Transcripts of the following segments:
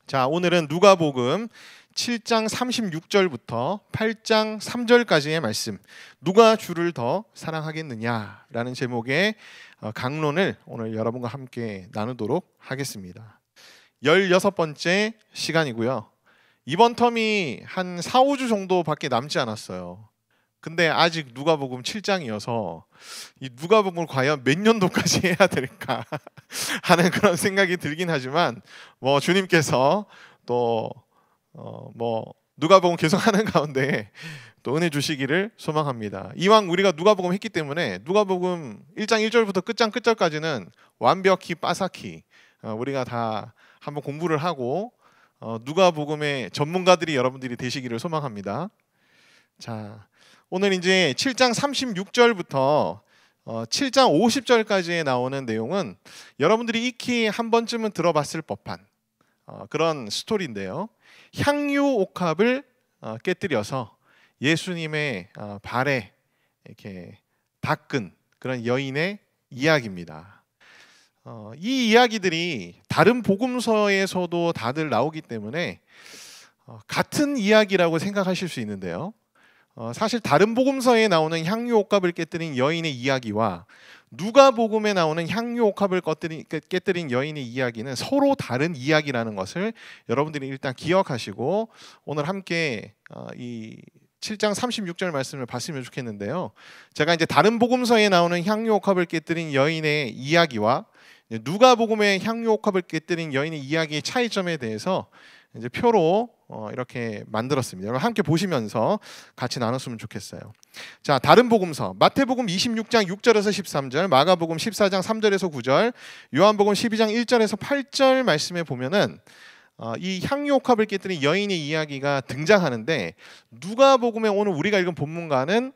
자, 오늘은 누가복음 7장 36절부터 8장 3절까지의 말씀, 누가 주를 더 사랑하겠느냐라는 제목의 강론을 오늘 여러분과 함께 나누도록 하겠습니다. 16번째 시간이고요. 이번 텀이 한 4, 5주 정도밖에 남지 않았어요. 근데 아직 누가복음 7장이어서 이 누가복음을 과연 몇 년도까지 해야 될까 하는 그런 생각이 들긴 하지만 주님께서 또 누가복음 계속 하는 가운데 또 은혜 주시기를 소망합니다. 이왕 우리가 누가복음 했기 때문에 누가복음 1장 1절부터 끝장 끝절까지는 완벽히 빠삭히 우리가 다 한번 공부를 하고 누가복음의 전문가들이 여러분들이 되시기를 소망합니다. 자, 오늘 이제 7장 36절부터 7장 50절까지에 나오는 내용은 여러분들이 익히 한 번쯤은 들어봤을 법한 그런 스토리인데요. 향유 옥합을 깨뜨려서 예수님의 발에 이렇게 닦은 그런 여인의 이야기입니다. 이 이야기들이 다른 복음서에서도 다들 나오기 때문에 같은 이야기라고 생각하실 수 있는데요. 사실 다른 복음서에 나오는 향유 옥합을 깨뜨린 여인의 이야기와 누가복음에 나오는 향유 옥합을 깨뜨린 여인의 이야기는 서로 다른 이야기라는 것을 여러분들이 일단 기억하시고 오늘 함께 이 7장 36절 말씀을 봤으면 좋겠는데요. 제가 이제 다른 복음서에 나오는 향유 옥합을 깨뜨린 여인의 이야기와 누가복음의 향유 옥합을 깨뜨린 여인의 이야기의 차이점에 대해서 이제 표로 이렇게 만들었습니다. 여러분 함께 보시면서 같이 나눴으면 좋겠어요. 자, 다른 복음서 마태복음 26장 6절에서 13절, 마가복음 14장 3절에서 9절, 요한복음 12장 1절에서 8절 말씀에 보면은 이 향유 옥합을 깨뜨린 여인의 이야기가 등장하는데 누가복음에 오늘 우리가 읽은 본문과는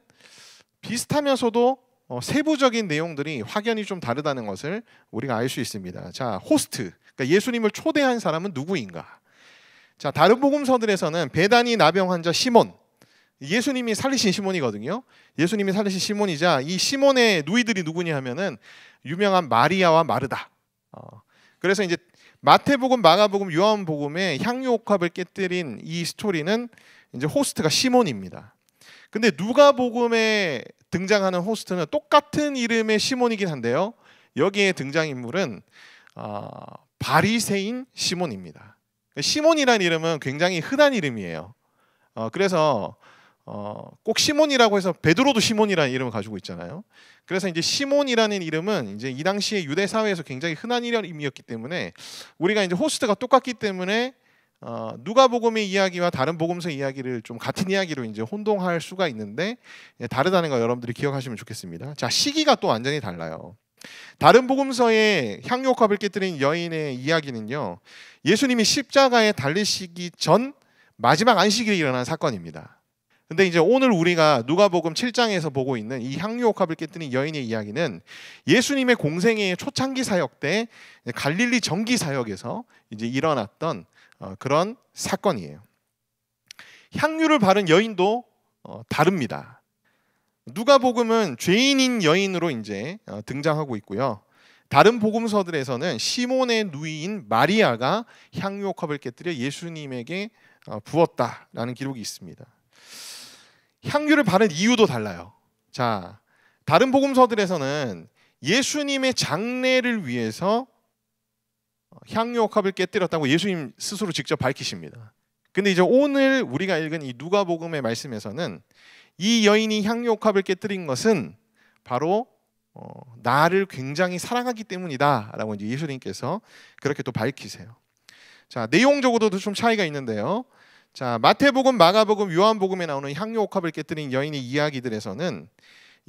비슷하면서도 세부적인 내용들이 확연히 좀 다르다는 것을 우리가 알 수 있습니다. 자, 호스트, 그러니까 예수님을 초대한 사람은 누구인가? 자, 다른 복음서들에서는 베다니 나병 환자 시몬, 예수님이 살리신 시몬이거든요. 예수님이 살리신 시몬이자 이 시몬의 누이들이 누구냐 하면은 유명한 마리아와 마르다. 그래서 이제 마태복음, 마가복음, 요한복음의 향유 옥합을 깨뜨린 이 스토리는 이제 호스트가 시몬입니다. 근데 누가복음에 등장하는 호스트는 똑같은 이름의 시몬이긴 한데요. 여기에 등장인물은 바리새인 시몬입니다. 시몬이라는 이름은 굉장히 흔한 이름이에요. 그래서 꼭 시몬이라고 해서 베드로도 시몬이라는 이름을 가지고 있잖아요. 그래서 이제 시몬이라는 이름은 이제 이 당시에 유대 사회에서 굉장히 흔한 이름이었기 때문에 우리가 이제 호스트가 똑같기 때문에 누가복음의 이야기와 다른 복음서 이야기를 좀 같은 이야기로 이제 혼동할 수가 있는데 다르다는 거 여러분들이 기억하시면 좋겠습니다. 자, 시기가 또 완전히 달라요. 다른 복음서의 향유 옥합을 깨뜨린 여인의 이야기는요, 예수님이 십자가에 달리시기 전 마지막 안식일에 일어난 사건입니다. 근데 이제 오늘 우리가 누가복음 7장에서 보고 있는 이 향유 옥합을 깨뜨린 여인의 이야기는 예수님의 공생애의 초창기 사역 때 갈릴리 정기 사역에서 이제 일어났던 그런 사건이에요. 향유를 바른 여인도 다릅니다. 누가복음은 죄인인 여인으로 이제 등장하고 있고요. 다른 복음서들에서는 시몬의 누이인 마리아가 향유 옥합을 깨뜨려 예수님에게 부었다라는 기록이 있습니다. 향유를 바른 이유도 달라요. 자, 다른 복음서들에서는 예수님의 장례를 위해서 향유 옥합을 깨뜨렸다고 예수님 스스로 직접 밝히십니다. 근데 이제 오늘 우리가 읽은 이 누가복음의 말씀에서는 이 여인이 향유 옥합을 깨뜨린 것은 바로 나를 굉장히 사랑하기 때문이다라고 이제 예수님께서 그렇게 또 밝히세요. 자, 내용적으로도 좀 차이가 있는데요. 자, 마태복음, 마가복음, 요한복음에 나오는 향유 옥합을 깨뜨린 여인의 이야기들에서는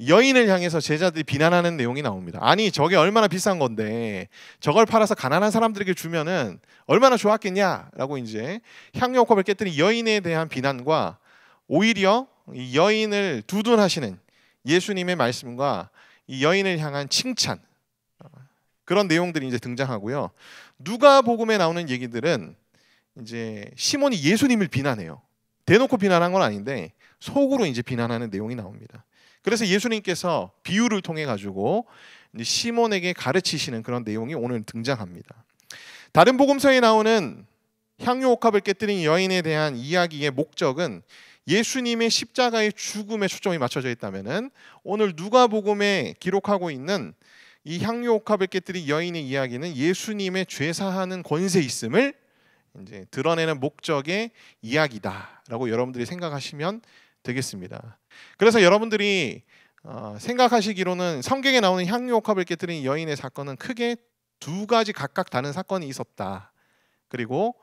여인을 향해서 제자들이 비난하는 내용이 나옵니다. 아니, 저게 얼마나 비싼 건데 저걸 팔아서 가난한 사람들에게 주면은 얼마나 좋았겠냐라고 이제 향유 옥합을 깨뜨린 여인에 대한 비난과 오히려 이 여인을 두둔하시는 예수님의 말씀과 이 여인을 향한 칭찬, 그런 내용들이 이제 등장하고요. 누가복음에 나오는 얘기들은 이제 시몬이 예수님을 비난해요. 대놓고 비난한 건 아닌데 속으로 이제 비난하는 내용이 나옵니다. 그래서 예수님께서 비유를 통해 가지고 시몬에게 가르치시는 그런 내용이 오늘 등장합니다. 다른 복음서에 나오는 향유 옥합을 깨뜨린 여인에 대한 이야기의 목적은 예수님의 십자가의 죽음에 초점이 맞춰져 있다면은 오늘 누가복음에 기록하고 있는 이 향유 옥합을 깨뜨린 여인의 이야기는 예수님의 죄 사하는 권세 있음을 이제 드러내는 목적의 이야기다라고 여러분들이 생각하시면 되겠습니다. 그래서 여러분들이 생각하시기로는 성경에 나오는 향유 옥합을 깨뜨린 여인의 사건은 크게 두 가지 각각 다른 사건이 있었다. 그리고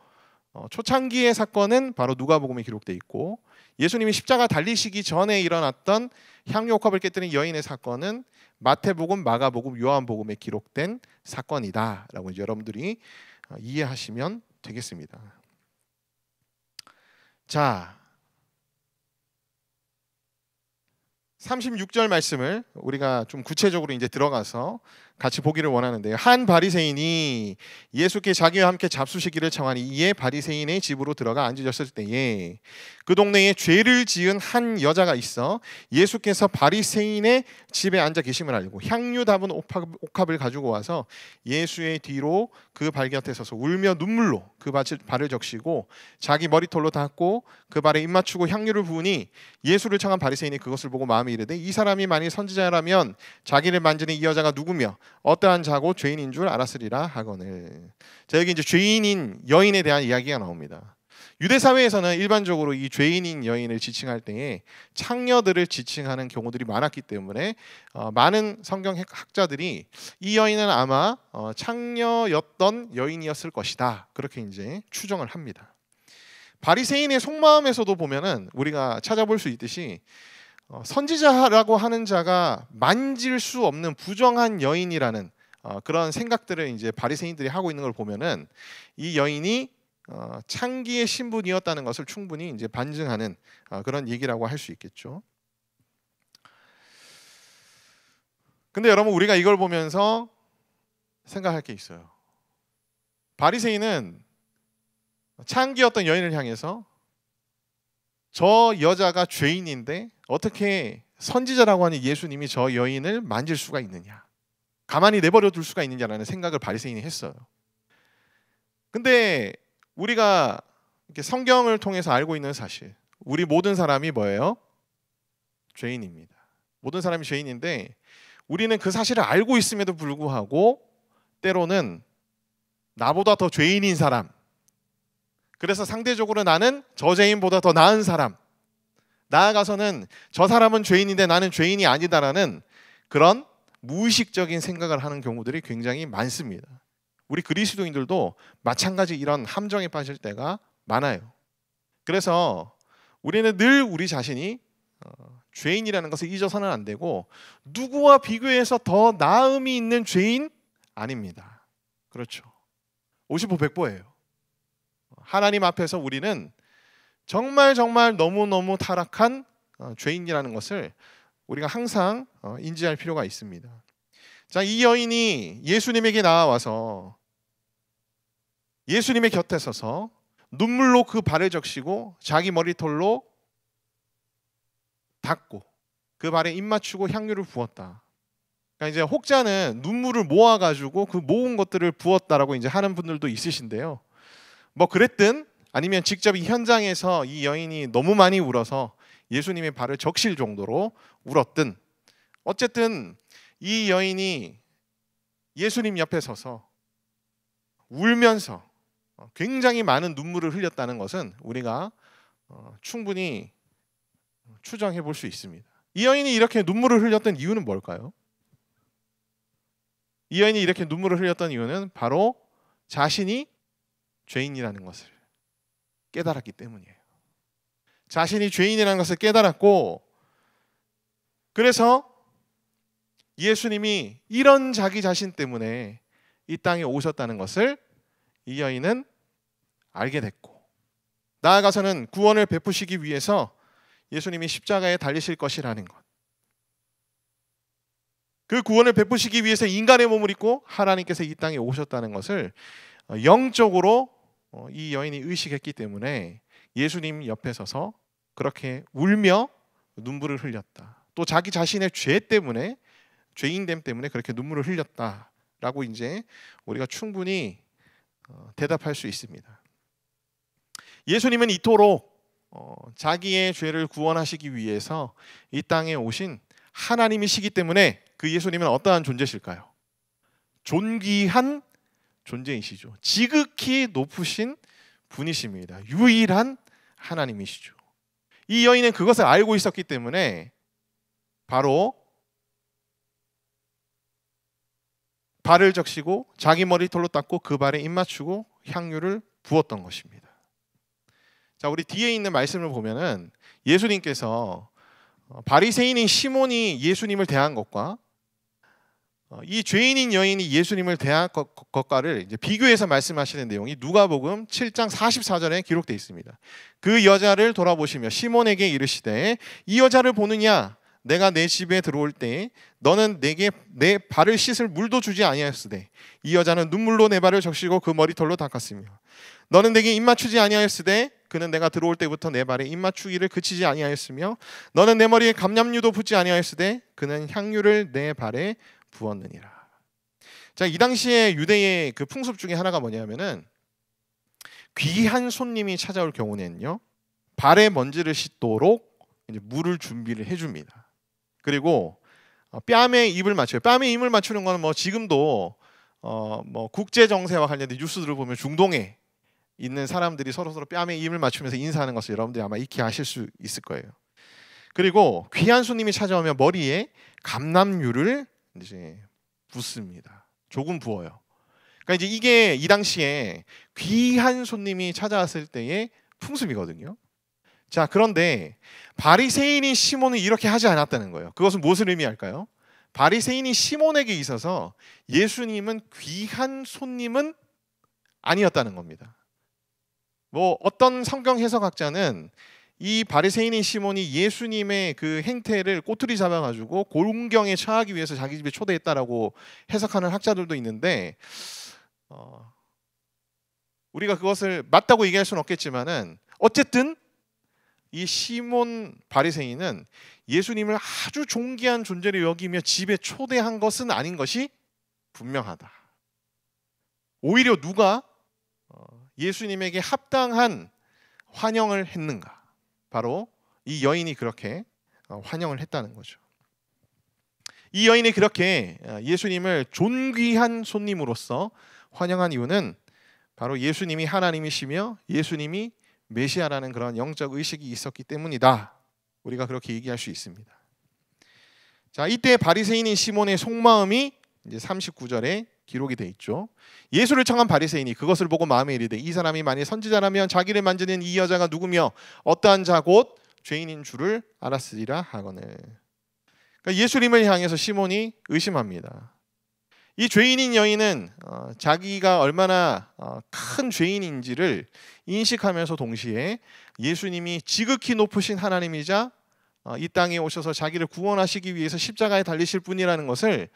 초창기의 사건은 바로 누가복음에 기록돼 있고, 예수님이 십자가 달리시기 전에 일어났던 향유 옥합을 깨뜨린 여인의 사건은 마태복음, 마가복음, 요한복음에 기록된 사건이다라고 이제 여러분들이 이해하시면 되겠습니다. 자, 36절 말씀을 우리가 좀 구체적으로 이제 들어가서 같이 보기를 원하는데요. 한 바리새인이 예수께 자기와 함께 잡수시기를 청하니 이에 바리새인의 집으로 들어가 앉으셨을 때에 그 동네에 죄를 지은 한 여자가 있어 예수께서 바리새인의 집에 앉아 계심을 알고 향유 담은 옥합을 가지고 와서 예수의 뒤로 그 발 곁에 서서 울며 눈물로 그 발을 적시고 자기 머리털로 닦고 그 발에 입 맞추고 향유를 부으니 예수를 청한 바리새인이 그것을 보고 마음에 이르되 이 사람이 만일 선지자라면 자기를 만지는 이 여자가 누구며 어떠한 자고 죄인인 줄 알았으리라 하거늘. 자, 여기 이제 죄인인 여인에 대한 이야기가 나옵니다. 유대 사회에서는 일반적으로 이 죄인인 여인을 지칭할 때에 창녀들을 지칭하는 경우들이 많았기 때문에 많은 성경학자들이 이 여인은 아마 창녀였던 여인이었을 것이다, 그렇게 이제 추정을 합니다. 바리새인의 속마음에서도 보면은 우리가 찾아볼 수 있듯이 선지자라고 하는 자가 만질 수 없는 부정한 여인이라는 그런 생각들을 이제 바리새인들이 하고 있는 걸 보면은 이 여인이 창기의 신분이었다는 것을 충분히 이제 반증하는 그런 얘기라고 할 수 있겠죠. 근데 여러분, 우리가 이걸 보면서 생각할 게 있어요. 바리새인은 창기였던 여인을 향해서 저 여자가 죄인인데 어떻게 선지자라고 하는 예수님이 저 여인을 만질 수가 있느냐, 가만히 내버려 둘 수가 있느냐라는 생각을 바리새인이 했어요. 근데 우리가 이렇게 성경을 통해서 알고 있는 사실, 우리 모든 사람이 뭐예요? 죄인입니다. 모든 사람이 죄인인데 우리는 그 사실을 알고 있음에도 불구하고 때로는 나보다 더 죄인인 사람, 그래서 상대적으로 나는 저 죄인보다 더 나은 사람, 나아가서는 저 사람은 죄인인데 나는 죄인이 아니다라는 그런 무의식적인 생각을 하는 경우들이 굉장히 많습니다. 우리 그리스도인들도 마찬가지 이런 함정에 빠질 때가 많아요. 그래서 우리는 늘 우리 자신이 죄인이라는 것을 잊어서는 안 되고, 누구와 비교해서 더 나음이 있는 죄인 아닙니다. 그렇죠. 50보 100보예요. 하나님 앞에서 우리는 정말 너무너무 타락한 죄인이라는 것을 우리가 항상 인지할 필요가 있습니다. 자, 이 여인이 예수님에게 나와서 예수님의 곁에 서서 눈물로 그 발을 적시고 자기 머리털로 닦고 그 발에 입 맞추고 향유를 부었다. 그러니까 이제 혹자는 눈물을 모아가지고 그 모은 것들을 부었다라고 이제 하는 분들도 있으신데요. 뭐 그랬든 아니면 직접 이 현장에서 이 여인이 너무 많이 울어서 예수님의 발을 적실 정도로 울었든, 어쨌든 이 여인이 예수님 옆에 서서 울면서 굉장히 많은 눈물을 흘렸다는 것은 우리가 충분히 추정해 볼 수 있습니다. 이 여인이 이렇게 눈물을 흘렸던 이유는 뭘까요? 이 여인이 이렇게 눈물을 흘렸던 이유는 바로 자신이 죄인이라는 것을 깨달았기 때문이에요. 자신이 죄인이라는 것을 깨달았고, 그래서 예수님이 이런 자기 자신 때문에 이 땅에 오셨다는 것을 이 여인은 알게 됐고, 나아가서는 구원을 베푸시기 위해서 예수님이 십자가에 달리실 것이라는 것, 그 구원을 베푸시기 위해서 인간의 몸을 입고 하나님께서 이 땅에 오셨다는 것을 영적으로 이 여인이 의식했기 때문에 예수님 옆에 서서 그렇게 울며 눈물을 흘렸다. 또 자기 자신의 죄 때문에, 죄인됨 때문에 그렇게 눈물을 흘렸다라고 이제 우리가 충분히 대답할 수 있습니다. 예수님은 이토록 자기의 죄를 구원하시기 위해서 이 땅에 오신 하나님이시기 때문에 그 예수님은 어떠한 존재실까요? 존귀한 존재이시죠. 지극히 높으신 분이십니다. 유일한 하나님이시죠. 이 여인은 그것을 알고 있었기 때문에 바로 발을 적시고 자기 머리털로 닦고 그 발에 입 맞추고 향유를 부었던 것입니다. 자, 우리 뒤에 있는 말씀을 보면은 예수님께서 바리새인인 시몬이 예수님을 대한 것과 이 죄인인 여인이 예수님을 대한 것과를 이제 비교해서 말씀하시는 내용이 누가복음 7장 44절에 기록되어 있습니다. 그 여자를 돌아보시며 시몬에게 이르시되 이 여자를 보느냐? 내가 내 집에 들어올 때 너는 내게 내 발을 씻을 물도 주지 아니하였으되 이 여자는 눈물로 내 발을 적시고 그 머리털로 닦았으며 너는 내게 입 맞추지 아니하였으되 그는 내가 들어올 때부터 내 발에 입 맞추기를 그치지 아니하였으며 너는 내 머리에 감람유도 붓지 아니하였으되 그는 향유를 내 발에 부었느니라. 자, 이 당시에 유대의 그 풍습 중에 하나가 뭐냐면은 귀한 손님이 찾아올 경우에는요 발에 먼지를 씻도록 이제 물을 준비를 해줍니다. 그리고 뺨에 입을 맞춰요. 뺨에 입을 맞추는 거는 뭐 지금도 뭐 국제 정세와 관련된 뉴스들을 보면 중동에 있는 사람들이 서로 뺨에 입을 맞추면서 인사하는 것을 여러분들이 아마 익히 아실 수 있을 거예요. 그리고 귀한 손님이 찾아오면 머리에 감람유를 이제 붓습니다. 조금 부어요. 그러니까 이제 이게 이 당시에 귀한 손님이 찾아왔을 때의 풍습이거든요. 자, 그런데 바리새인인 시몬은 이렇게 하지 않았다는 거예요. 그것은 무엇을 의미할까요? 바리새인인 시몬에게 있어서 예수님은 귀한 손님은 아니었다는 겁니다. 뭐 어떤 성경 해석학자는 이 바리새인인 시몬이 예수님의 그 행태를 꼬투리 잡아가지고 곤경에 처하기 위해서 자기 집에 초대했다라고 해석하는 학자들도 있는데 우리가 그것을 맞다고 얘기할 수는 없겠지만은 어쨌든 이 시몬 바리새인은 예수님을 아주 존귀한 존재로 여기며 집에 초대한 것은 아닌 것이 분명하다. 오히려 누가 예수님에게 합당한 환영을 했는가? 바로 이 여인이 그렇게 환영을 했다는 거죠. 이 여인이 그렇게 예수님을 존귀한 손님으로서 환영한 이유는 바로 예수님이 하나님이시며 예수님이 메시아라는 그런 영적 의식이 있었기 때문이다. 우리가 그렇게 얘기할 수 있습니다. 자, 이때 바리새인인 시몬의 속마음이 이제 39절에 기록이 돼 있죠. 예수를 청한 바리새인이 그것을 보고 마음에 이르되 이 사람이 만일 선지자라면 자기를 만지는 이 여자가 누구며 어떠한 자 곧 죄인인 줄을 알았으리라 하거늘. 그러니까 예수님을 향해서 시몬이 의심합니다. 이 죄인인 여인은 자기가 얼마나 큰 죄인인지를 인식하면서 동시에 예수님이 지극히 높으신 하나님이자 이 땅에 오셔서 자기를 구원하시기 위해서 십자가에 달리실 분이라는 것을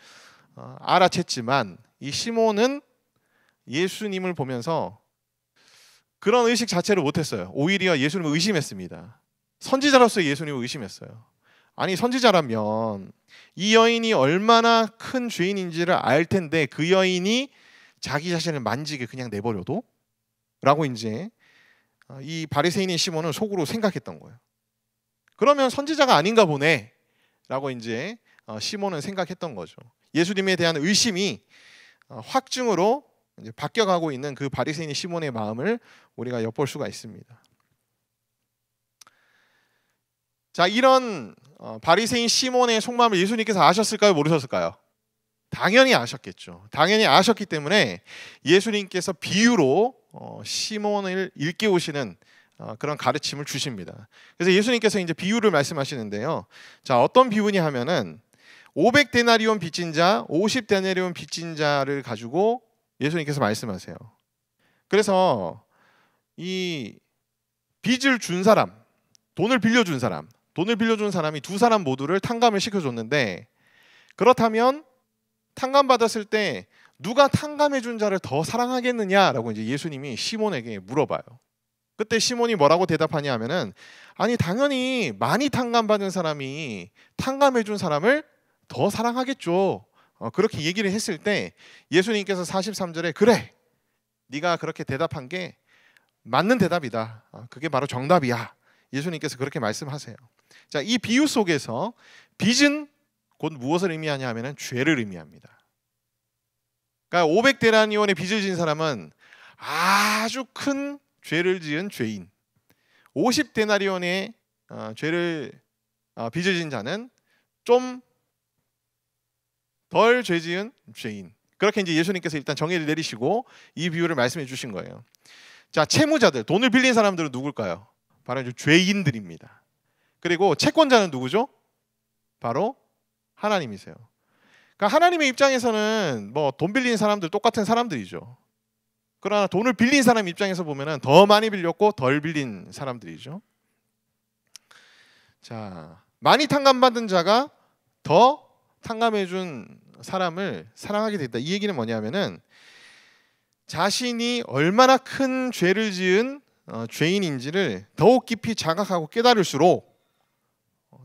알아챘지만 이 시몬은 예수님을 보면서 그런 의식 자체를 못했어요. 오히려 예수님을 의심했습니다. 선지자로서 예수님을 의심했어요. 아니, 선지자라면 이 여인이 얼마나 큰 죄인인지를 알 텐데 그 여인이 자기 자신을 만지게 그냥 내버려도? 라고 이제 이 바리새인인 시몬은 속으로 생각했던 거예요. 그러면 선지자가 아닌가 보네 라고 이제 시몬은 생각했던 거죠. 예수님에 대한 의심이 확증으로 이제 바뀌어가고 있는 그 바리새인인 시몬의 마음을 우리가 엿볼 수가 있습니다. 자, 이런 바리새인 시몬의 속마음을 예수님께서 아셨을까요? 모르셨을까요? 당연히 아셨겠죠. 당연히 아셨기 때문에 예수님께서 비유로 시몬을 일깨우시는 그런 가르침을 주십니다. 그래서 예수님께서 이제 비유를 말씀하시는데요. 자, 어떤 비유냐 하면은 500데나리온 빚진 자, 50데나리온 빚진 자를 가지고 예수님께서 말씀하세요. 그래서 이 빚을 준 사람, 돈을 빌려준 사람이 두 사람 모두를 탕감을 시켜줬는데 그렇다면 탕감받았을 때 누가 탕감해준 자를 더 사랑하겠느냐라고 이제 예수님이 시몬에게 물어봐요. 그때 시몬이 뭐라고 대답하냐 하면은 아니 당연히 많이 탕감받은 사람이 탕감해준 사람을 더 사랑하겠죠. 그렇게 얘기를 했을 때 예수님께서 43절에 그래 네가 그렇게 대답한 게 맞는 대답이다. 그게 바로 정답이야. 예수님께서 그렇게 말씀하세요. 자, 이 비유 속에서 빚은 곧 무엇을 의미하냐 하면은 죄를 의미합니다. 그러니까 500데나리온의 빚을 진 사람은 아주 큰 죄를 지은 죄인. 50데나리온의 빚을 진 자는 좀 덜 죄 지은 죄인. 그렇게 이제 예수님께서 일단 정의를 내리시고 이 비유를 말씀해 주신 거예요. 자, 채무자들, 돈을 빌린 사람들은 누굴까요? 바로 이제 죄인들입니다. 그리고 채권자는 누구죠? 바로 하나님이세요. 그러니까 하나님의 입장에서는 뭐 돈 빌린 사람들 똑같은 사람들이죠. 그러나 돈을 빌린 사람 입장에서 보면은 더 많이 빌렸고 덜 빌린 사람들이죠. 자, 많이 탕감받은 자가 더 탕감해 준 사람을 사랑하게 됐다. 이 얘기는 뭐냐면은 자신이 얼마나 큰 죄를 지은 죄인인지를 더욱 깊이 자각하고 깨달을수록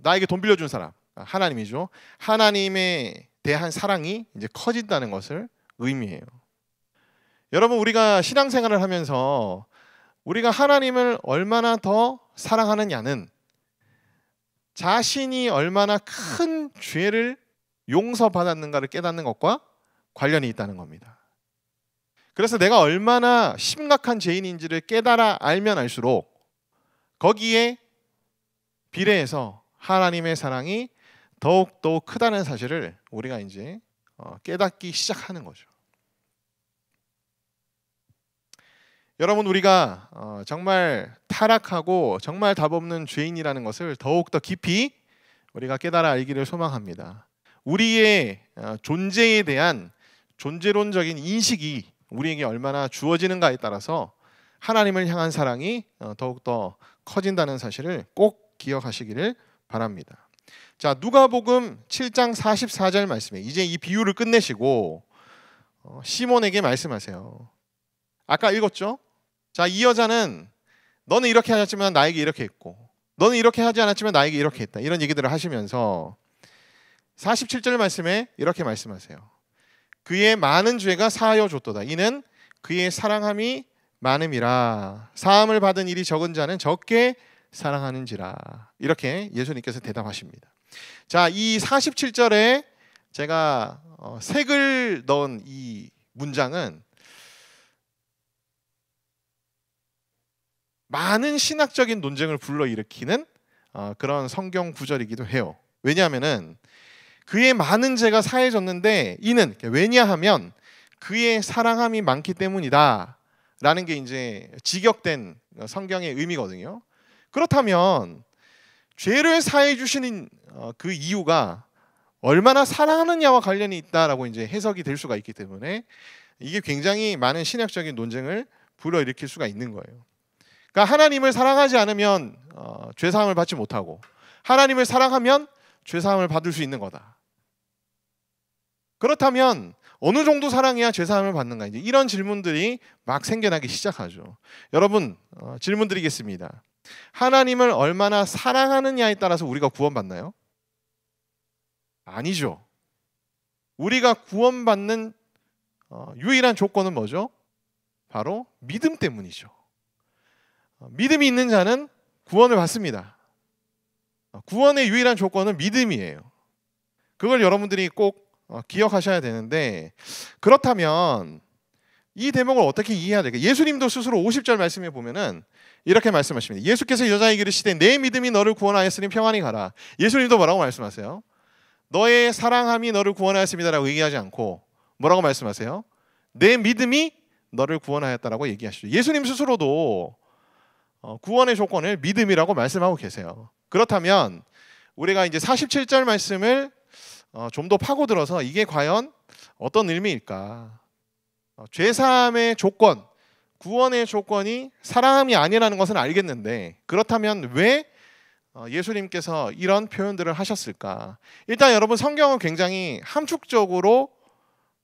나에게 돈 빌려준 사람, 하나님이죠. 하나님에 대한 사랑이 이제 커진다는 것을 의미해요. 여러분, 우리가 신앙생활을 하면서 우리가 하나님을 얼마나 더 사랑하느냐는 자신이 얼마나 큰 죄를 용서받았는가를 깨닫는 것과 관련이 있다는 겁니다. 그래서 내가 얼마나 심각한 죄인인지를 깨달아 알면 알수록 거기에 비례해서 하나님의 사랑이 더욱더 크다는 사실을 우리가 이제 깨닫기 시작하는 거죠. 여러분, 우리가 정말 타락하고 정말 답없는 죄인이라는 것을 더욱더 깊이 우리가 깨달아 알기를 소망합니다. 우리의 존재에 대한 존재론적인 인식이 우리에게 얼마나 주어지는가에 따라서 하나님을 향한 사랑이 더욱더 커진다는 사실을 꼭 기억하시기를 바랍니다. 자, 누가복음 7장 44절 말씀에 이제 이 비유를 끝내시고 시몬에게 말씀하세요. 아까 읽었죠? 자, 이 여자는 너는 이렇게 하였지만 나에게 이렇게 했고 너는 이렇게 하지 않았지만 나에게 이렇게 했다. 이런 얘기들을 하시면서 47절 말씀에 이렇게 말씀하세요. 그의 많은 죄가 사하여 줬도다. 이는 그의 사랑함이 많음이라. 사함을 받은 일이 적은 자는 적게 사랑하는지라. 이렇게 예수님께서 대답하십니다. 자, 이 47절에 제가 색을 넣은 이 문장은 많은 신학적인 논쟁을 불러일으키는 그런 성경 구절이기도 해요. 왜냐하면은 그의 많은 죄가 사해졌는데 이는 왜냐하면 그의 사랑함이 많기 때문이다 라는 게 이제 직역된 성경의 의미거든요. 그렇다면 죄를 사해 주시는 그 이유가 얼마나 사랑하느냐와 관련이 있다라고 이제 해석이 될 수가 있기 때문에 이게 굉장히 많은 신학적인 논쟁을 불러일으킬 수가 있는 거예요. 그러니까 하나님을 사랑하지 않으면 죄 사함을 받지 못하고 하나님을 사랑하면 죄 사함을 받을 수 있는 거다. 그렇다면 어느 정도 사랑해야 죄 사함을 받는가? 이제 이런 질문들이 막 생겨나기 시작하죠. 여러분, 질문 드리겠습니다. 하나님을 얼마나 사랑하느냐에 따라서 우리가 구원받나요? 아니죠. 우리가 구원받는 유일한 조건은 뭐죠? 바로 믿음 때문이죠. 믿음이 있는 자는 구원을 받습니다. 구원의 유일한 조건은 믿음이에요. 그걸 여러분들이 꼭 기억하셔야 되는데, 그렇다면 이 대목을 어떻게 이해해야 될까? 예수님도 스스로 50절 말씀에 보면은 이렇게 말씀하십니다. 예수께서 여자에게 이르시되 내 믿음이 너를 구원하였으니 평안히 가라. 예수님도 뭐라고 말씀하세요? 너의 사랑함이 너를 구원하였습니다라고 얘기하지 않고 뭐라고 말씀하세요? 내 믿음이 너를 구원하였다라고 얘기하시죠. 예수님 스스로도 구원의 조건을 믿음이라고 말씀하고 계세요. 그렇다면 우리가 이제 47절 말씀을 좀 더 파고들어서 이게 과연 어떤 의미일까? 죄사함의 조건, 구원의 조건이 사랑함이 아니라는 것은 알겠는데 그렇다면 왜 예수님께서 이런 표현들을 하셨을까? 일단 여러분, 성경은 굉장히 함축적으로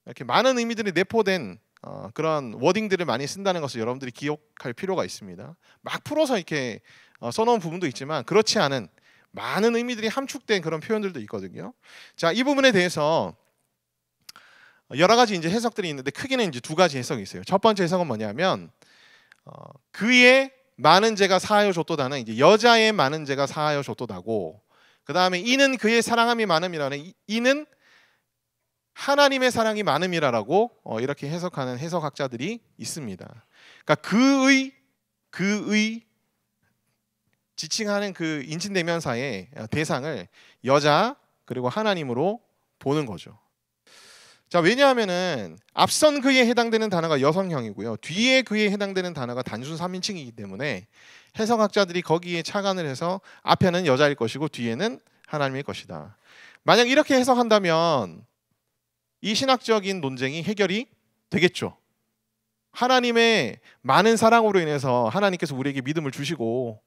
이렇게 많은 의미들이 내포된 그런 워딩들을 많이 쓴다는 것을 여러분들이 기억할 필요가 있습니다. 막 풀어서 이렇게 써놓은 부분도 있지만 그렇지 않은 많은 의미들이 함축된 그런 표현들도 있거든요. 자, 이 부분에 대해서 여러 가지 이제 해석들이 있는데 크게는 이제 두 가지 해석이 있어요. 첫 번째 해석은 뭐냐면 그의 많은 죄가 사하여 줬도다는 이제 여자의 많은 죄가 사하여 줬도다고, 그 다음에 이는 그의 사랑함이 많음이라는 이는 하나님의 사랑이 많음이라라고 이렇게 해석하는 해석학자들이 있습니다. 그러니까 그의 지칭하는 그 인칭대명사의 대상을 여자 그리고 하나님으로 보는 거죠. 자, 왜냐하면은 앞선 그에 해당되는 단어가 여성형이고요, 뒤에 그에 해당되는 단어가 단순 3인칭이기 때문에 해석학자들이 거기에 착안을 해서 앞에는 여자일 것이고 뒤에는 하나님일 것이다. 만약 이렇게 해석한다면 이 신학적인 논쟁이 해결이 되겠죠. 하나님의 많은 사랑으로 인해서 하나님께서 우리에게 믿음을 주시고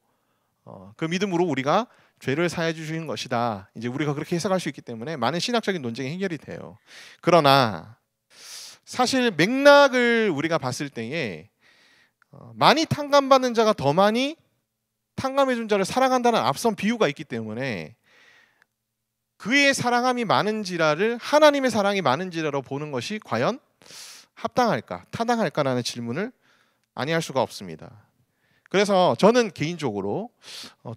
그 믿음으로 우리가 죄를 사해 주시는 것이다. 이제 우리가 그렇게 해석할 수 있기 때문에 많은 신학적인 논쟁이 해결이 돼요. 그러나 사실 맥락을 우리가 봤을 때에 많이 탕감받는 자가 더 많이 탕감해 준 자를 사랑한다는 앞선 비유가 있기 때문에 그의 사랑함이 많은지라를 하나님의 사랑이 많은지라로 보는 것이 과연 합당할까, 타당할까라는 질문을 아니할 수가 없습니다. 그래서 저는 개인적으로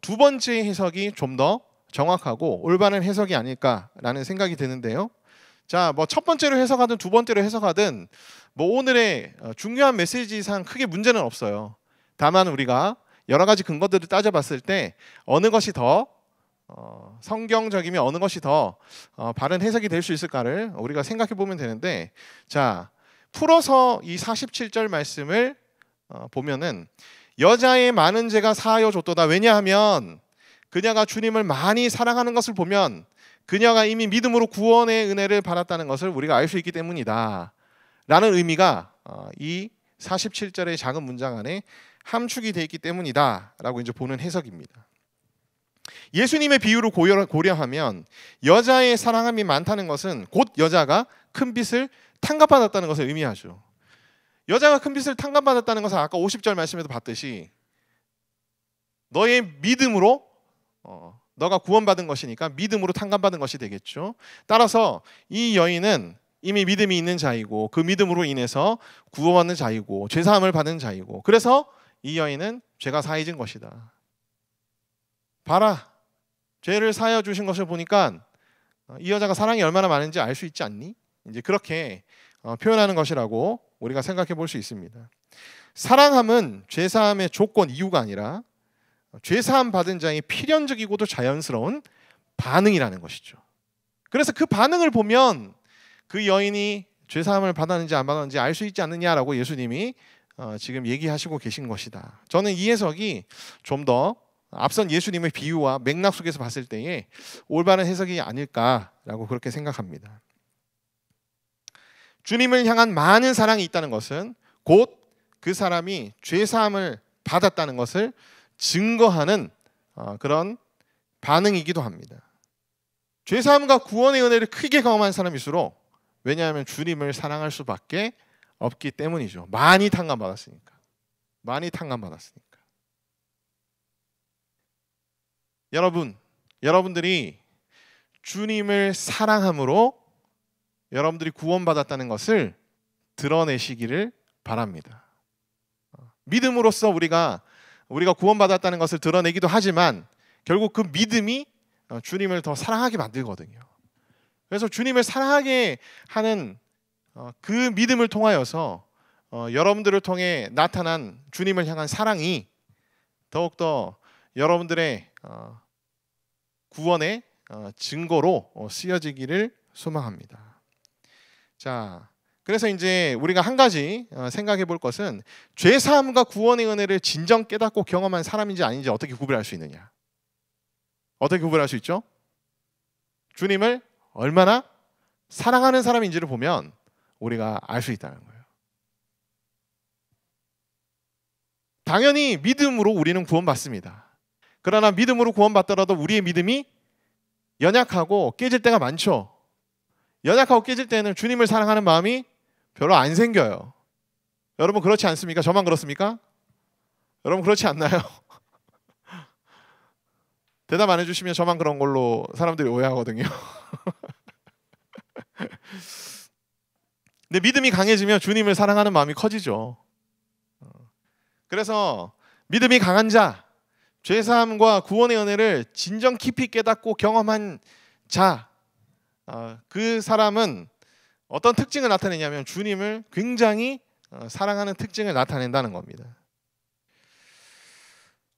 두 번째 해석이 좀 더 정확하고 올바른 해석이 아닐까라는 생각이 드는데요. 자, 뭐 첫 번째로 해석하든 두 번째로 해석하든 뭐 오늘의 중요한 메시지상 크게 문제는 없어요. 다만 우리가 여러 가지 근거들을 따져봤을 때 어느 것이 더 성경적이면 어느 것이 더 바른 해석이 될 수 있을까를 우리가 생각해 보면 되는데, 자, 풀어서 이 47절 말씀을 보면은 여자의 많은 죄가 사하여 줬도다. 왜냐하면 그녀가 주님을 많이 사랑하는 것을 보면 그녀가 이미 믿음으로 구원의 은혜를 받았다는 것을 우리가 알 수 있기 때문이다 라는 의미가 이 47절의 작은 문장 안에 함축이 되어 있기 때문이다 라고 이제 보는 해석입니다. 예수님의 비유를 고려하면 여자의 사랑함이 많다는 것은 곧 여자가 큰 빚을 탕감받았다는 것을 의미하죠. 여자가 큰 빚을 탕감받았다는 것은 아까 50절 말씀에도 봤듯이 너의 믿음으로 너가 구원받은 것이니까 믿음으로 탕감받은 것이 되겠죠. 따라서 이 여인은 이미 믿음이 있는 자이고 그 믿음으로 인해서 구원받는 자이고 죄사함을 받은 자이고, 그래서 이 여인은 죄가 사해진 것이다. 봐라, 죄를 사하여 주신 것을 보니까 이 여자가 사랑이 얼마나 많은지 알 수 있지 않니? 이제 그렇게 표현하는 것이라고 우리가 생각해 볼 수 있습니다. 사랑함은 죄사함의 조건, 이유가 아니라 죄사함 받은 자의 필연적이고도 자연스러운 반응이라는 것이죠. 그래서 그 반응을 보면 그 여인이 죄사함을 받았는지 안 받았는지 알 수 있지 않느냐라고 예수님이 지금 얘기하시고 계신 것이다. 저는 이 해석이 좀 더 앞선 예수님의 비유와 맥락 속에서 봤을 때에 올바른 해석이 아닐까라고 그렇게 생각합니다. 주님을 향한 많은 사랑이 있다는 것은 곧 그 사람이 죄사함을 받았다는 것을 증거하는 그런 반응이기도 합니다. 죄사함과 구원의 은혜를 크게 경험한 사람일수록, 왜냐하면 주님을 사랑할 수밖에 없기 때문이죠. 많이 탕감받았으니까. 여러분들이 주님을 사랑함으로 여러분들이 구원받았다는 것을 드러내시기를 바랍니다. 믿음으로써 우리가 구원받았다는 것을 드러내기도 하지만 결국 그 믿음이 주님을 더 사랑하게 만들거든요. 그래서 주님을 사랑하게 하는 그 믿음을 통하여서 여러분들을 통해 나타난 주님을 향한 사랑이 더욱더 여러분들의 구원의 증거로 쓰여지기를 소망합니다. 자, 그래서 이제 우리가 한 가지 생각해 볼 것은 죄사함과 구원의 은혜를 진정 깨닫고 경험한 사람인지 아닌지 어떻게 구별할 수 있느냐? 어떻게 구별할 수 있죠? 주님을 얼마나 사랑하는 사람인지를 보면 우리가 알 수 있다는 거예요. 당연히 믿음으로 우리는 구원받습니다. 그러나 믿음으로 구원받더라도 우리의 믿음이 연약하고 깨질 때가 많죠. 연약하고 깨질 때는 주님을 사랑하는 마음이 별로 안 생겨요. 여러분 그렇지 않습니까? 저만 그렇습니까? 여러분 그렇지 않나요? 대답 안 해주시면 저만 그런 걸로 사람들이 오해하거든요. 근데 믿음이 강해지면 주님을 사랑하는 마음이 커지죠. 그래서 믿음이 강한 자, 죄사함과 구원의 은혜를 진정 깊이 깨닫고 경험한 자, 그 사람은 어떤 특징을 나타내냐면 주님을 굉장히 사랑하는 특징을 나타낸다는 겁니다.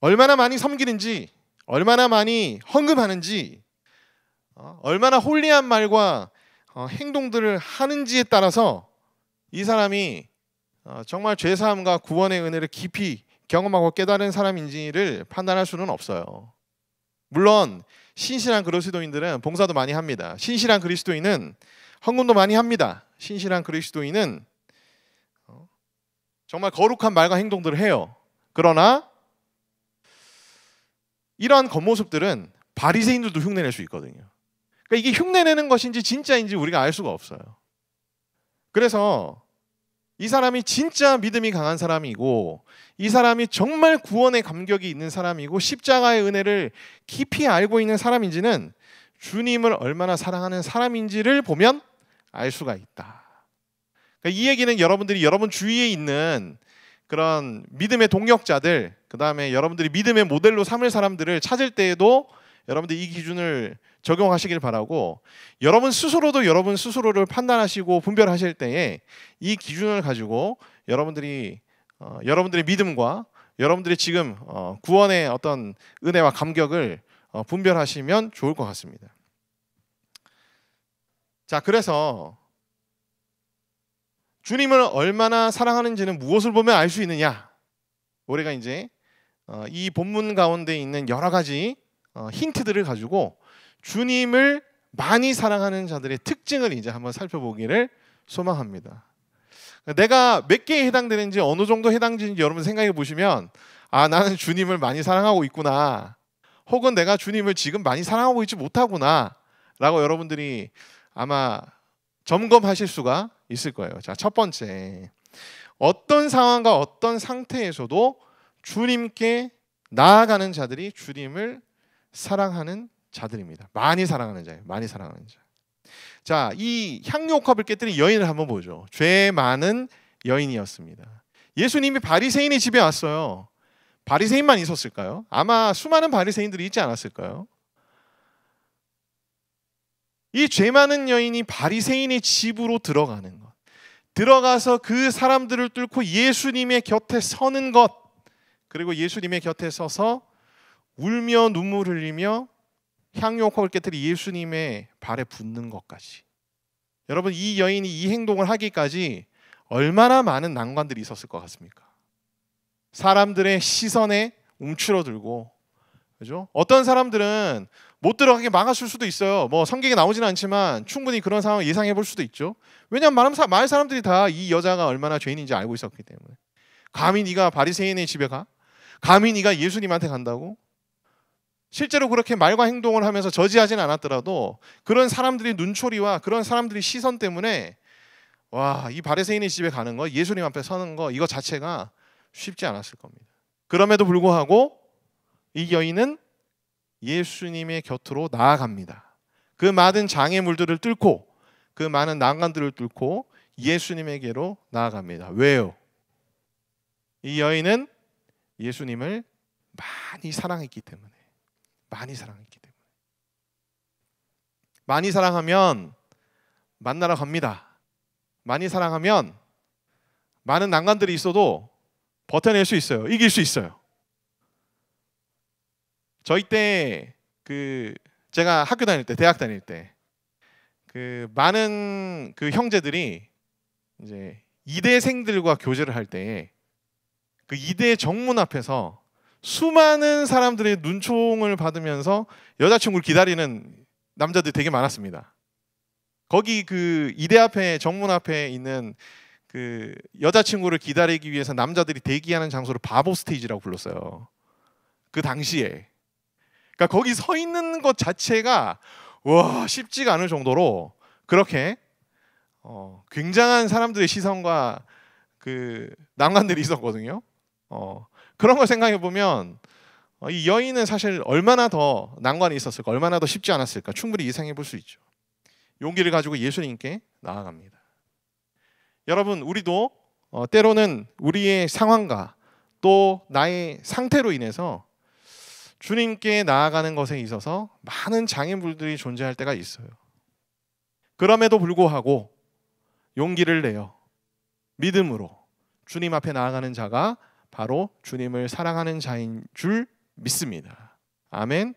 얼마나 많이 섬기는지, 얼마나 많이 헌금하는지, 얼마나 홀리한 말과 행동들을 하는지에 따라서 이 사람이 정말 죄사함과 구원의 은혜를 깊이 경험하고 깨달은 사람인지를 판단할 수는 없어요. 물론 신실한 그리스도인들은 봉사도 많이 합니다. 신실한 그리스도인은 헌금도 많이 합니다. 신실한 그리스도인은 정말 거룩한 말과 행동들을 해요. 그러나 이러한 겉모습들은 바리새인들도 흉내낼 수 있거든요. 그러니까 이게 흉내내는 것인지 진짜인지 우리가 알 수가 없어요. 그래서 이 사람이 진짜 믿음이 강한 사람이고, 이 사람이 정말 구원의 감격이 있는 사람이고, 십자가의 은혜를 깊이 알고 있는 사람인지는 주님을 얼마나 사랑하는 사람인지를 보면 알 수가 있다. 그러니까 이 얘기는 여러분들이 여러분 주위에 있는 그런 믿음의 동역자들, 그 다음에 여러분들이 믿음의 모델로 삼을 사람들을 찾을 때에도 여러분들 이 기준을 적용하시길 바라고, 여러분 스스로도 여러분 스스로를 판단하시고 분별하실 때에 이 기준을 가지고 여러분들이 여러분들의 믿음과 여러분들이 지금 구원의 어떤 은혜와 감격을 분별하시면 좋을 것 같습니다. 자, 그래서 주님을 얼마나 사랑하는지는 무엇을 보면 알 수 있느냐? 우리가 이제 이 본문 가운데 있는 여러 가지 힌트들을 가지고 주님을 많이 사랑하는 자들의 특징을 이제 한번 살펴보기를 소망합니다. 내가 몇 개에 해당되는지, 어느 정도 해당되는지 여러분 생각해 보시면, 아, 나는 주님을 많이 사랑하고 있구나, 혹은 내가 주님을 지금 많이 사랑하고 있지 못하구나 라고 여러분들이 아마 점검하실 수가 있을 거예요. 자, 첫 번째, 어떤 상황과 어떤 상태에서도 주님께 나아가는 자들이 주님을 사랑하는 자들입니다. 많이 사랑하는 자예요. 많이 사랑하는 자. 자, 이 향유옥합을 깨뜨린 여인을 한번 보죠. 죄 많은 여인이었습니다. 예수님이 바리새인의 집에 왔어요. 바리새인만 있었을까요? 아마 수많은 바리새인들이 있지 않았을까요? 이 죄 많은 여인이 바리새인의 집으로 들어가는 것, 들어가서 그 사람들을 뚫고 예수님의 곁에 서는 것, 그리고 예수님의 곁에 서서 울며 눈물 흘리며 향유옥합을 깨뜨린 예수님의 발에 붙는 것까지. 여러분, 이 여인이 이 행동을 하기까지 얼마나 많은 난관들이 있었을 것 같습니까? 사람들의 시선에 움츠러들고, 그죠? 어떤 사람들은 못 들어가게 막았을 수도 있어요. 뭐 성경에 나오지는 않지만 충분히 그런 상황을 예상해 볼 수도 있죠. 왜냐하면 마을 사람들이 다 이 여자가 얼마나 죄인인지 알고 있었기 때문에. 감히 네가 바리새인의 집에 가? 감히 네가 예수님한테 간다고? 실제로 그렇게 말과 행동을 하면서 저지하지는 않았더라도 그런 사람들의 눈초리와 그런 사람들의 시선 때문에, 와, 이 바리새인의 집에 가는 거, 예수님 앞에 서는 거, 이거 자체가 쉽지 않았을 겁니다. 그럼에도 불구하고 이 여인은 예수님의 곁으로 나아갑니다. 그 많은 장애물들을 뚫고, 그 많은 난관들을 뚫고 예수님에게로 나아갑니다. 왜요? 이 여인은 예수님을 많이 사랑했기 때문에. 많이 사랑했기 때문에. 많이 사랑하면 만나러 갑니다. 많이 사랑하면 많은 난관들이 있어도 버텨낼 수 있어요. 이길 수 있어요. 저희 때 제가 학교 다닐 때, 대학 다닐 때 많은 형제들이 이제 이대생들과 교제를 할 때 그 이대 정문 앞에서 수많은 사람들의 눈총을 받으면서 여자친구를 기다리는 남자들이 되게 많았습니다. 거기 이대 앞에, 정문 앞에 있는 여자친구를 기다리기 위해서 남자들이 대기하는 장소를 바보 스테이지라고 불렀어요. 그 당시에. 그러니까 거기 서 있는 것 자체가 쉽지가 않을 정도로 그렇게 굉장한 사람들의 시선과 난관들이 있었거든요. 그런 걸 생각해 보면 이 여인은 사실 얼마나 더 난관이 있었을까, 얼마나 더 쉽지 않았을까 충분히 예상해 볼 수 있죠. 용기를 가지고 예수님께 나아갑니다. 여러분, 우리도 때로는 우리의 상황과 또 나의 상태로 인해서 주님께 나아가는 것에 있어서 많은 장애물들이 존재할 때가 있어요. 그럼에도 불구하고 용기를 내어 믿음으로 주님 앞에 나아가는 자가 바로 주님을 사랑하는 자인 줄 믿습니다. 아멘.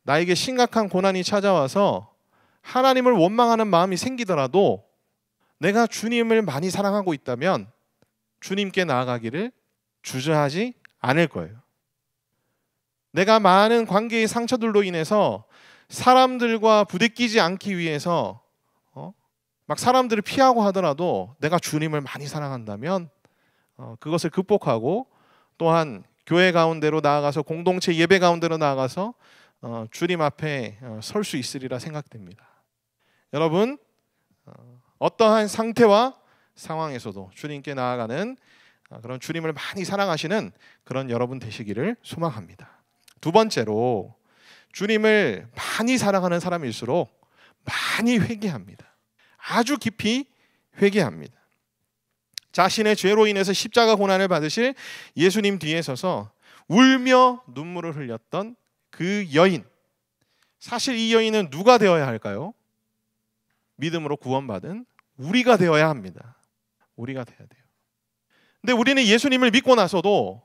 나에게 심각한 고난이 찾아와서 하나님을 원망하는 마음이 생기더라도 내가 주님을 많이 사랑하고 있다면 주님께 나아가기를 주저하지 않을 거예요. 내가 많은 관계의 상처들로 인해서 사람들과 부대끼지 않기 위해서 막 사람들을 피하고 하더라도 내가 주님을 많이 사랑한다면 그것을 극복하고 또한 교회 가운데로 나아가서 공동체 예배 가운데로 나아가서 주님 앞에 설 수 있으리라 생각됩니다. 여러분, 어떠한 상태와 상황에서도 주님께 나아가는 그런 주님을 많이 사랑하시는 그런 여러분 되시기를 소망합니다. 두 번째로, 주님을 많이 사랑하는 사람일수록 많이 회개합니다. 아주 깊이 회개합니다. 자신의 죄로 인해서 십자가 고난을 받으실 예수님 뒤에 서서 울며 눈물을 흘렸던 그 여인, 사실 이 여인은 누가 되어야 할까요? 믿음으로 구원받은 우리가 되어야 합니다. 우리가 돼야 돼요. 근데 우리는 예수님을 믿고 나서도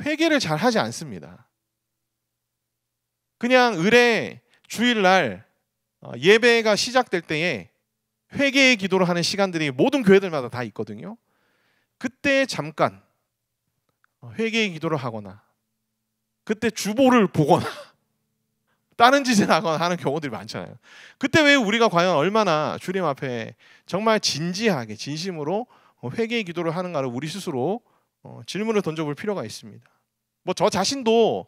회개를 잘 하지 않습니다. 그냥 을의 주일날 예배가 시작될 때에 회개의 기도를 하는 시간들이 모든 교회들마다 다 있거든요. 그때 잠깐 회개의 기도를 하거나 그때 주보를 보거나 다른 짓을 하거나 하는 경우들이 많잖아요. 그때 왜 우리가 과연 얼마나 주님 앞에 정말 진지하게 진심으로 회개의 기도를 하는가를 우리 스스로 질문을 던져볼 필요가 있습니다. 뭐 저 자신도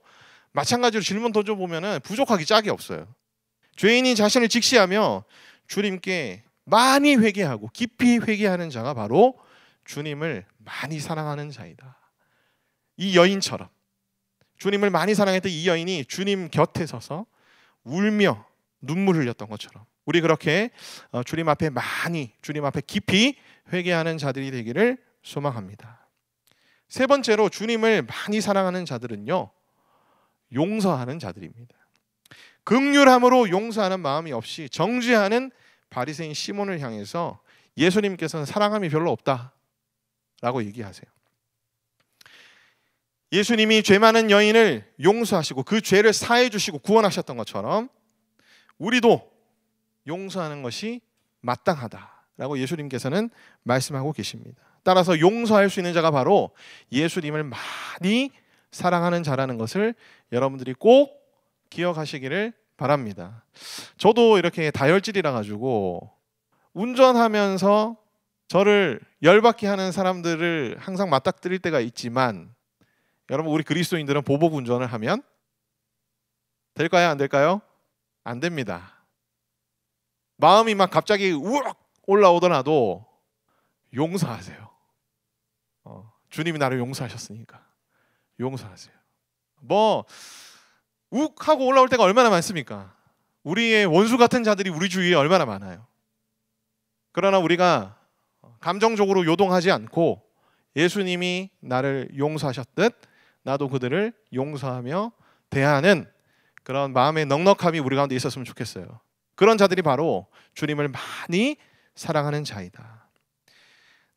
마찬가지로 질문 던져보면 부족하기 짝이 없어요. 죄인이 자신을 직시하며 주님께 많이 회개하고 깊이 회개하는 자가 바로 주님을 많이 사랑하는 자이다. 이 여인처럼 주님을 많이 사랑했던 이 여인이 주님 곁에 서서 울며 눈물 흘렸던 것처럼 우리 그렇게 주님 앞에 많이, 주님 앞에 깊이 회개하는 자들이 되기를 소망합니다. 세 번째로, 주님을 많이 사랑하는 자들은요, 용서하는 자들입니다. 긍휼함으로 용서하는 마음이 없이 정죄하는 바리새인 시몬을 향해서 예수님께서는 사랑함이 별로 없다라고 얘기하세요. 예수님이 죄 많은 여인을 용서하시고 그 죄를 사해 주시고 구원하셨던 것처럼 우리도 용서하는 것이 마땅하다라고 예수님께서는 말씀하고 계십니다. 따라서 용서할 수 있는 자가 바로 예수님을 많이 사랑하는 자라는 것을 여러분들이 꼭 기억하시기를 바랍니다. 저도 이렇게 다혈질이라 가지고 운전하면서 저를 열받게 하는 사람들을 항상 맞닥뜨릴 때가 있지만, 여러분, 우리 그리스도인들은 보복 운전을 하면 될까요? 안 될까요? 안 됩니다. 마음이 막 갑자기 우악 올라오더라도 용서하세요. 주님이 나를 용서하셨으니까 용서하세요. 뭐 욱 하고 올라올 때가 얼마나 많습니까? 우리의 원수 같은 자들이 우리 주위에 얼마나 많아요. 그러나 우리가 감정적으로 요동하지 않고 예수님이 나를 용서하셨듯 나도 그들을 용서하며 대하는 그런 마음의 넉넉함이 우리 가운데 있었으면 좋겠어요. 그런 자들이 바로 주님을 많이 사랑하는 자이다.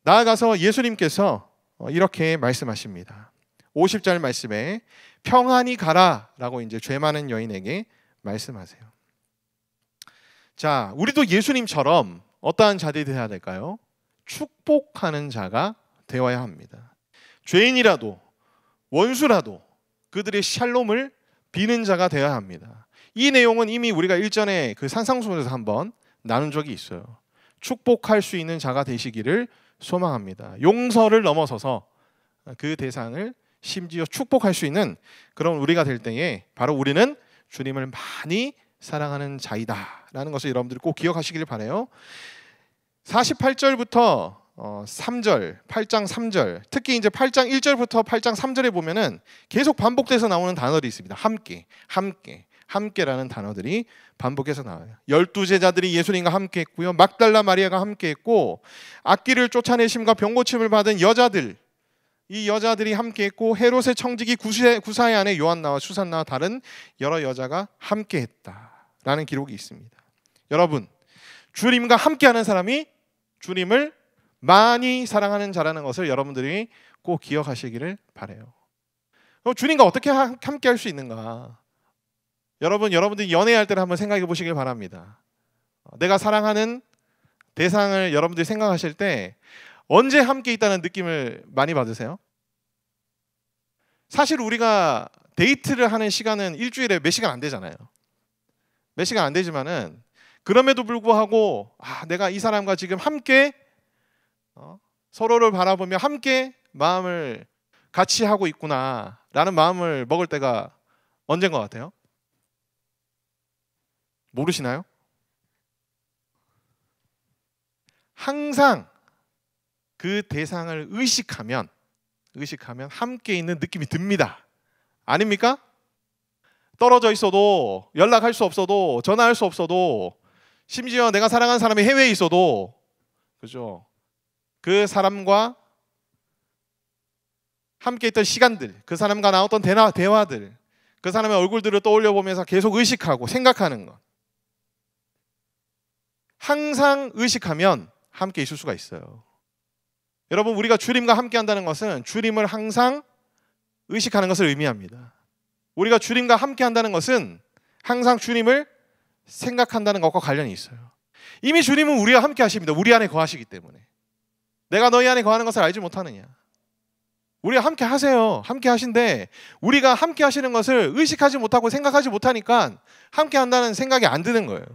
나아가서 예수님께서 이렇게 말씀하십니다. 50절 말씀에 평안히 가라라고 이제 죄 많은 여인에게 말씀하세요. 자, 우리도 예수님처럼 어떠한 자들이 되어야 될까요? 축복하는 자가 되어야 합니다. 죄인이라도 원수라도 그들의 샬롬을 비는 자가 되어야 합니다. 이 내용은 이미 우리가 일전에 그 산상수훈에서 한번 나눈 적이 있어요. 축복할 수 있는 자가 되시기를 소망합니다. 용서를 넘어서서 그 대상을 심지어 축복할 수 있는 그런 우리가 될 때에 바로 우리는 주님을 많이 사랑하는 자이다 라는 것을 여러분들이 꼭 기억하시길 바라요. 48절부터 3절, 8장 3절, 특히 이제 8장 1절부터 8장 3절에 보면은 계속 반복돼서 나오는 단어들이 있습니다. 함께, 함께, 함께라는 단어들이 반복해서 나와요. 12제자들이 예수님과 함께 했고요. 막달라 마리아가 함께 했고, 악귀를 쫓아내심과 병고침을 받은 여자들, 이 여자들이 함께했고 헤롯의 청지기 구사의 아내 요한나와 수산나와 다른 여러 여자가 함께했다라는 기록이 있습니다. 여러분, 주님과 함께하는 사람이 주님을 많이 사랑하는 자라는 것을 여러분들이 꼭 기억하시기를 바라요. 주님과 어떻게 함께할 수 있는가? 여러분들이 연애할 때를 한번 생각해 보시길 바랍니다. 내가 사랑하는 대상을 여러분들이 생각하실 때 언제 함께 있다는 느낌을 많이 받으세요? 사실 우리가 데이트를 하는 시간은 일주일에 몇 시간 안 되잖아요. 몇 시간 안 되지만은 그럼에도 불구하고 내가 이 사람과 지금 함께 서로를 바라보며 함께 마음을 같이 하고 있구나 라는 마음을 먹을 때가 언제인 것 같아요? 모르시나요? 항상 그 대상을 의식하면 함께 있는 느낌이 듭니다. 아닙니까? 떨어져 있어도, 연락할 수 없어도, 전화할 수 없어도, 심지어 내가 사랑하는 사람이 해외에 있어도, 그죠? 그 사람과 함께 있던 시간들, 그 사람과 나눴던 대화들, 그 사람의 얼굴들을 떠올려 보면서 계속 의식하고 생각하는 것, 항상 의식하면 함께 있을 수가 있어요. 여러분, 우리가 주님과 함께 한다는 것은 주님을 항상 의식하는 것을 의미합니다. 우리가 주님과 함께 한다는 것은 항상 주님을 생각한다는 것과 관련이 있어요. 이미 주님은 우리와 함께 하십니다. 우리 안에 거하시기 때문에. 내가 너희 안에 거하는 것을 알지 못하느냐? 우리가 함께 하세요. 함께 하신데 우리가 함께 하시는 것을 의식하지 못하고 생각하지 못하니까 함께 한다는 생각이 안 드는 거예요.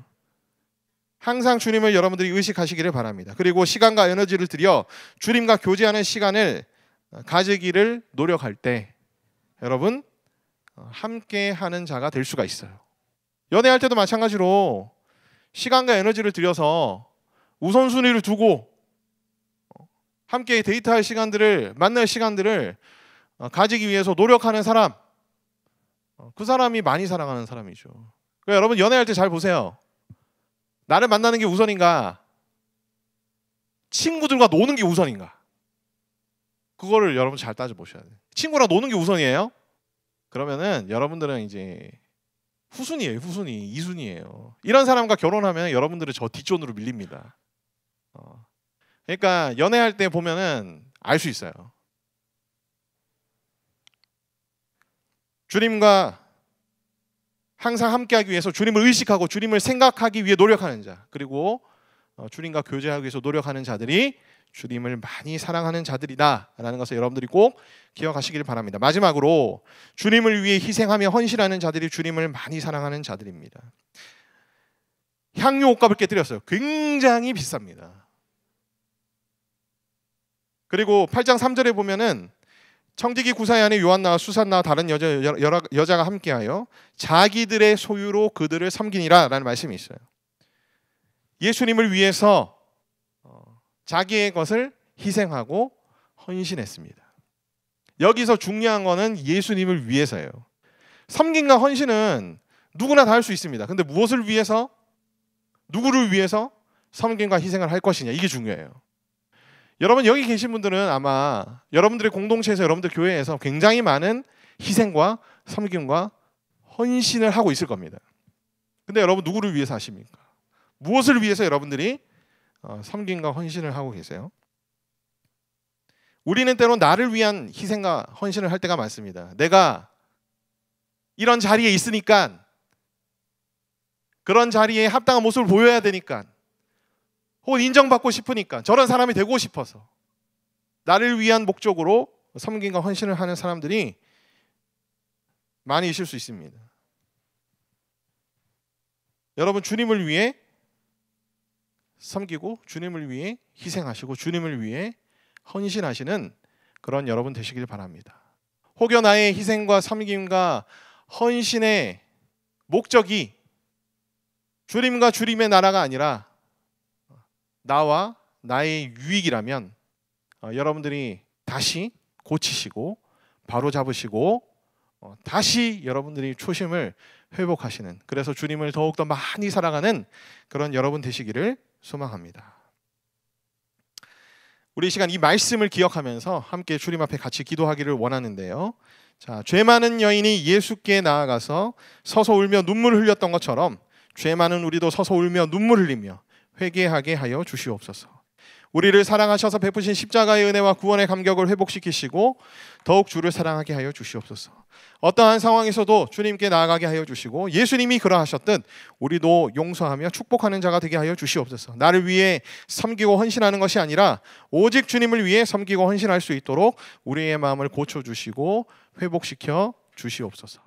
항상 주님을 여러분들이 의식하시기를 바랍니다. 그리고 시간과 에너지를 들여 주님과 교제하는 시간을 가지기를 노력할 때 여러분 함께 하는 자가 될 수가 있어요. 연애할 때도 마찬가지로 시간과 에너지를 들여서 우선순위를 두고 함께 데이트할 시간들을, 만날 시간들을 가지기 위해서 노력하는 사람, 그 사람이 많이 사랑하는 사람이죠. 그러니까 여러분 연애할 때 잘 보세요. 나를 만나는 게 우선인가? 친구들과 노는 게 우선인가? 그거를 여러분 잘 따져보셔야 돼요. 친구랑 노는 게 우선이에요? 그러면은 여러분들은 이제 후순위예요. 후순위, 2순위예요. 이런 사람과 결혼하면 여러분들은 저 뒷전으로 밀립니다. 그러니까 연애할 때 보면은 알 수 있어요. 주님과 항상 함께하기 위해서 주님을 의식하고 주님을 생각하기 위해 노력하는 자, 그리고 주님과 교제하기 위해서 노력하는 자들이 주님을 많이 사랑하는 자들이다라는 것을 여러분들이 꼭 기억하시길 바랍니다. 마지막으로 주님을 위해 희생하며 헌신하는 자들이 주님을 많이 사랑하는 자들입니다. 향유 옷값을 깨뜨렸어요. 굉장히 비쌉니다. 그리고 8장 3절에 보면은 청지기 구사의 아내 요한나와 수산나와 다른 여자가 함께하여 자기들의 소유로 그들을 섬기니라 라는 말씀이 있어요. 예수님을 위해서 자기의 것을 희생하고 헌신했습니다. 여기서 중요한 거는 예수님을 위해서예요. 섬김과 헌신은 누구나 다 할 수 있습니다. 근데 무엇을 위해서, 누구를 위해서 섬김과 희생을 할 것이냐, 이게 중요해요. 여러분 여기 계신 분들은 아마 여러분들의 공동체에서, 여러분들 교회에서 굉장히 많은 희생과 섬김과 헌신을 하고 있을 겁니다. 근데 여러분 누구를 위해서 하십니까? 무엇을 위해서 여러분들이 섬김과 헌신을 하고 계세요? 우리는 때로 나를 위한 희생과 헌신을 할 때가 많습니다. 내가 이런 자리에 있으니까, 그런 자리에 합당한 모습을 보여야 되니까, 혹은 인정받고 싶으니까, 저런 사람이 되고 싶어서 나를 위한 목적으로 섬김과 헌신을 하는 사람들이 많이 있을 수 있습니다. 여러분 주님을 위해 섬기고 주님을 위해 희생하시고 주님을 위해 헌신하시는 그런 여러분 되시길 바랍니다. 혹여 나의 희생과 섬김과 헌신의 목적이 주님과 주님의 나라가 아니라 나와 나의 유익이라면 여러분들이 다시 고치시고 바로 잡으시고 다시 여러분들이 초심을 회복하시는, 그래서 주님을 더욱더 많이 사랑하는 그런 여러분 되시기를 소망합니다. 우리 이 시간 이 말씀을 기억하면서 함께 주님 앞에 같이 기도하기를 원하는데요. 자, 죄 많은 여인이 예수께 나아가서 서서 울며 눈물을 흘렸던 것처럼 죄 많은 우리도 서서 울며 눈물 흘리며 회개하게 하여 주시옵소서. 우리를 사랑하셔서 베푸신 십자가의 은혜와 구원의 감격을 회복시키시고 더욱 주를 사랑하게 하여 주시옵소서. 어떠한 상황에서도 주님께 나아가게 하여 주시고 예수님이 그러하셨듯 우리도 용서하며 축복하는 자가 되게 하여 주시옵소서. 나를 위해 섬기고 헌신하는 것이 아니라 오직 주님을 위해 섬기고 헌신할 수 있도록 우리의 마음을 고쳐주시고 회복시켜 주시옵소서.